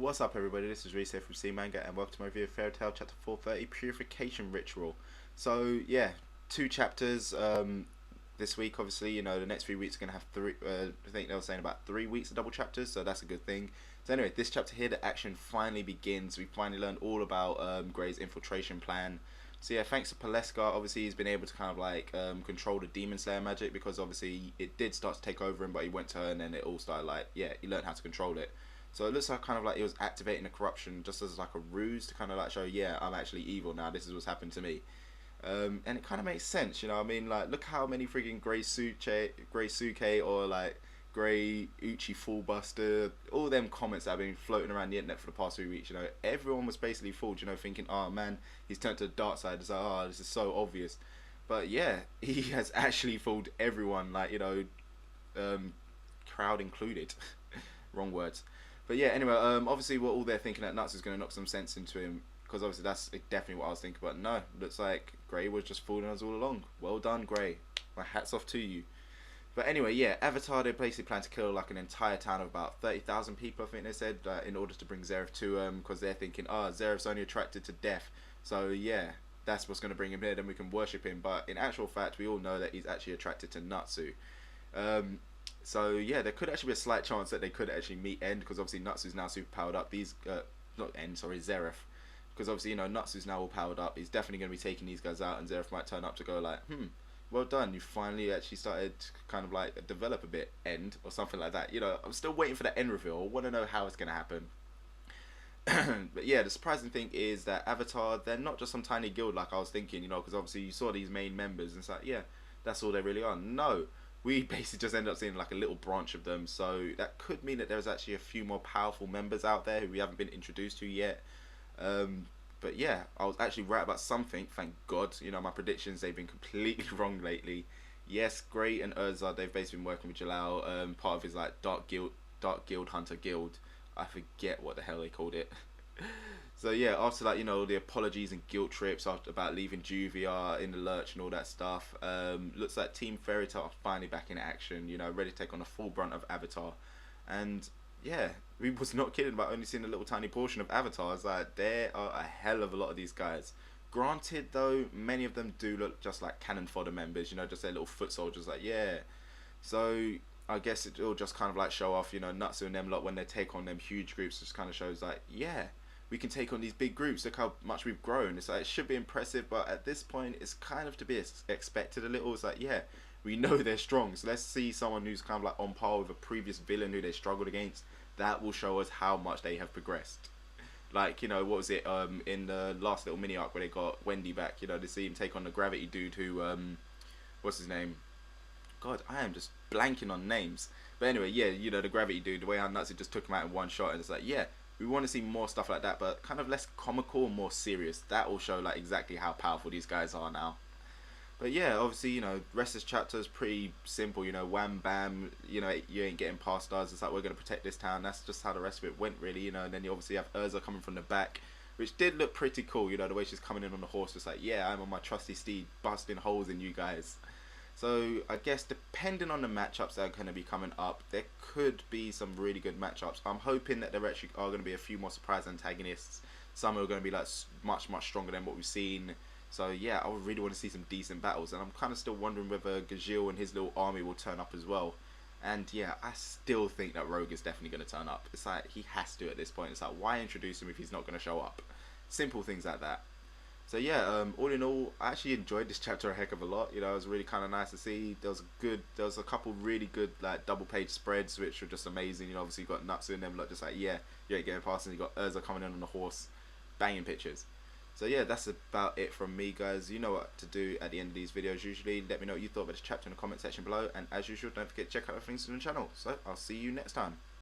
What's up everybody, this is Reese from C Manga and welcome to my review of Fairy Tail Chapter 430 Purification Ritual. So yeah, two chapters this week. Obviously, you know, the next few weeks are going to have three, I think they were saying about 3 weeks of double chapters, so that's a good thing. So anyway, this chapter here, the action finally begins. We finally learned all about Grey's infiltration plan. So yeah, thanks to Paleska, obviously he's been able to kind of like control the Demon Slayer magic, because obviously it did start to take over him, but he went to her and then it all started like, yeah, he learned how to control it. So it looks like kind of like he was activating the corruption just as like a ruse to kind of like show, yeah, I'm actually evil now, this is what's happened to me. And it kind of makes sense, you know what I mean? Like, look how many freaking Grey Suke or like Grey Uchi Fullbuster, all them comments that have been floating around the internet for the past 3 weeks, you know, everyone was basically fooled, you know, thinking, oh man, he's turned to the dark side, it's like, oh, this is so obvious. But yeah, he has actually fooled everyone, like, you know, crowd included. Wrong words. But yeah, anyway, obviously we're all there thinking that Nuts is going to knock some sense into him, because obviously that's definitely what I was thinking, but no, looks like Grey was just fooling us all along. Well done, Grey. My hat's off to you. But anyway, yeah, Avatar, they basically plan to kill like an entire town of about 30,000 people, I think they said, in order to bring Zeref to him, because they're thinking, oh, Zeref's only attracted to death, so yeah, that's what's going to bring him here, then we can worship him. But in actual fact, we all know that he's actually attracted to Natsu. So yeah, there could actually be a slight chance that they could actually meet End, because obviously Natsu's now super powered up. These, not End, sorry, Zeref. Because obviously, you know, Natsu's now all powered up. He's definitely going to be taking these guys out, and Zeref might turn up to go like, well done, you finally actually started to kind of like develop a bit, End, or something like that. You know, I'm still waiting for the end reveal. I want to know how it's going to happen. But yeah, the surprising thing is that Avatar, they're not just some tiny guild like I was thinking, you know, because obviously you saw these main members and it's like, yeah, that's all they really are. No, we basically just end up seeing like a little branch of them, so that could mean that there's actually a few more powerful members out there who we haven't been introduced to yet. But yeah, I was actually right about something, thank God. You know, my predictions, they've been completely wrong lately. Yes, Grey and Urza, they've basically been working with Jalal, part of his like Dark Guild Hunter Guild. I forget what the hell they called it. So yeah, after like, you know, the apologies and guilt trips after about leaving Juvia in the lurch and all that stuff, looks like Team Fairy Tail are finally back in action, you know, ready to take on the full brunt of Avatar. And yeah, we was not kidding about only seeing a little tiny portion of Avatars. Like, there are a hell of a lot of these guys. Granted though, many of them do look just like cannon fodder members, you know, just their little foot soldiers, like, yeah. So I guess it'll just kind of like show off, you know, Natsu and them lot when they take on them huge groups. Just kind of shows like, yeah, we can take on these big groups. Look how much we've grown. It's like, it should be impressive, but at this point, it's kind of to be expected a little. It's like, yeah, we know they're strong, so let's see someone who's kind of like on par with a previous villain who they struggled against. That will show us how much they have progressed. Like, you know, what was it, in the last little mini arc where they got Wendy back, you know, to see him take on the Gravity dude who, what's his name? God, I am just blanking on names. But anyway, yeah, you know, the Gravity dude, the way how Natsu just took him out in one shot, and it's like, yeah, we want to see more stuff like that, but kind of less comical and more serious. That will show like exactly how powerful these guys are now. But yeah, obviously, you know, rest of this chapter is pretty simple, you know, wham bam, you know, you ain't getting past us, it's like, we're going to protect this town. That's just how the rest of it went, really, you know. And then you obviously have Urza coming from the back, which did look pretty cool, you know, the way she's coming in on the horse, just like, yeah, I'm on my trusty steed, busting holes in you guys. So I guess depending on the matchups that are going to be coming up, there could be some really good matchups. I'm hoping that there actually are going to be a few more surprise antagonists. Some are going to be like much stronger than what we've seen. So yeah, I would really want to see some decent battles, and I'm kind of still wondering whether Gajil and his little army will turn up as well. And yeah, I still think that Rogue is definitely going to turn up. It's like, he has to at this point. It's like, why introduce him if he's not going to show up? Simple things like that. So yeah, all in all, I actually enjoyed this chapter a heck of a lot. You know, it was really kind of nice to see. There was a couple really good like double page spreads which were just amazing. You know, obviously you got Natsu and them like just like, yeah, you ain't getting past, and you got Urza coming in on the horse, banging pictures. So yeah, that's about it from me, guys. You know what to do at the end of these videos usually. Let me know what you thought about this chapter in the comment section below, and as usual, don't forget to check out other things on the channel. So I'll see you next time.